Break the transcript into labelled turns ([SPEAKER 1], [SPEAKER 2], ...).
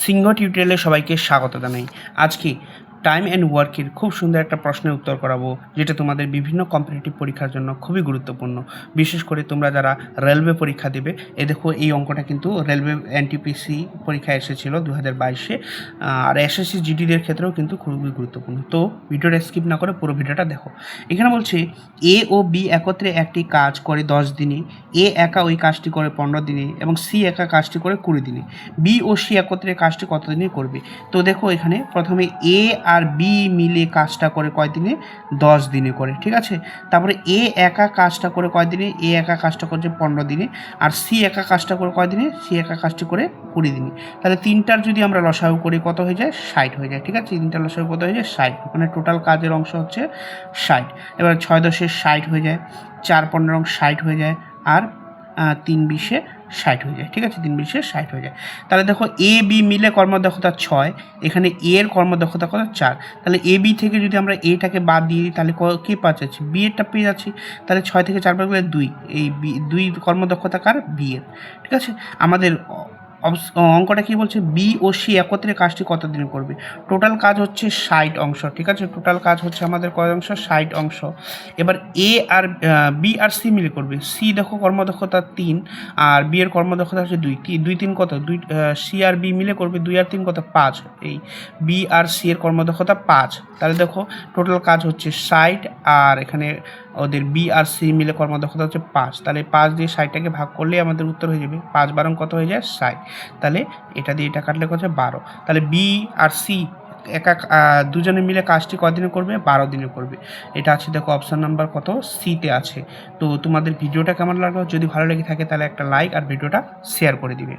[SPEAKER 1] সিংহ টিউটোরিয়ালে সবাইকে স্বাগত জানাই। আজকে টাইম অ্যান্ড ওয়ার্কের খুব সুন্দর একটা প্রশ্নের উত্তর করাবো, যেটা তোমাদের বিভিন্ন কম্পিটিটিভ পরীক্ষার জন্য খুবই গুরুত্বপূর্ণ। বিশেষ করে তোমরা যারা রেলওয়ে পরীক্ষা দেবে, দেখো এই অঙ্কটা কিন্তু রেলওয়ে এনটিপিসি পরীক্ষায় এসেছিলো 2022-এ, আর এসএসসি জিডিদের ক্ষেত্রেও কিন্তু খুবই গুরুত্বপূর্ণ। তো ভিডিওটা স্কিপ না করে পুরো ভিডিওটা দেখো। এখানে বলছে এ ও বি একত্রে একটি কাজ করে 10 দিনে, এ একা ওই কাজটি করে 15 দিনে এবং সি একা কাজটি করে 20 দিনে। বি ও সি একত্রে কাজটি কত দিনে করবে? তো দেখো এখানে প্রথমে এ আর বি মিলে কাজটা করে কয় দিনে? 10 দিনে করে, ঠিক আছে। তারপরে এ একা কাজটা করে কয় দিনে? এ একা কাজটা করছে 15 দিনে। আর সি একা কাজটা করে কয় দিনে? সি একা কাজটি করে 20 দিনে। তাহলে তিনটার যদি আমরা লসাগু করি কত হয়ে যায়? 60 হয়ে যায়, ঠিক আছে। তিনটার লসাগু কত হয়ে যায়? 60, মানে টোটাল কাজের অংশ হচ্ছে 60। এবার 6 10 60 হয়ে যায়, 4 15 60 হয়ে যায়, আর 3 20 60 হয়ে যায়, ঠিক আছে। 3 20 60 হয়ে যায়। তাহলে দেখো এ বি মিলে কর্মদক্ষতা 6, এখানে এ এর কর্মদক্ষতা কত? 4। তাহলে এ বি থেকে যদি আমরা এটাকে বাদ দিয়ে দিই তাহলে কী পাওয়া যাচ্ছে? বি এরটা পেয়ে যাচ্ছি। তাহলে 6 থেকে 4 বাদ গেলে 2, এই বি 2 কর্মদক্ষতা কার? বি এর, ঠিক আছে। আমাদের অঙ্কটা কি বলছে? বি ও সি একত্রে কাজটি কত দিনে করবে? টোটাল কাজ হচ্ছে 60 অংশ, ঠিক আছে। টোটাল কাজ হচ্ছে আমাদের কয় অংশ? 60 অংশ। এবার এ আর বি আর সি মিলে করবে। সি দেখো কর্মদক্ষতা 3, আর বি এর কর্মদক্ষতা হচ্ছে 2। 2 3 কত? 2, সি আর বি মিলে করবে 2 আর 3 কত? 5। এই বি আর সি এর কর্মদক্ষতা 5। তাহলে দেখো টোটাল কাজ হচ্ছে 60, আর এখানে ওদের বি আর সি মিলে কর্মদক্ষতা হচ্ছে 5। তাহলে 5 দিয়ে 60টাকে ভাগ করলেই আমাদের উত্তর হয়ে যাবে। 5 12 কত হয়ে যায়? 60। তাহলে এটা দিয়ে এটা কাটলে কত হয়? 12। তাহলে বি আর সি দুজনে মিলে কাজটি কদিনে করবে? 12 দিনে করবে। এটা আছে দেখো অপশান নাম্বার কত? সিতে আছে। তো তোমাদের ভিডিওটা কেমন লাগলো? যদি ভালো লেগে থাকে তাহলে একটা লাইক আর ভিডিওটা শেয়ার করে দিবে।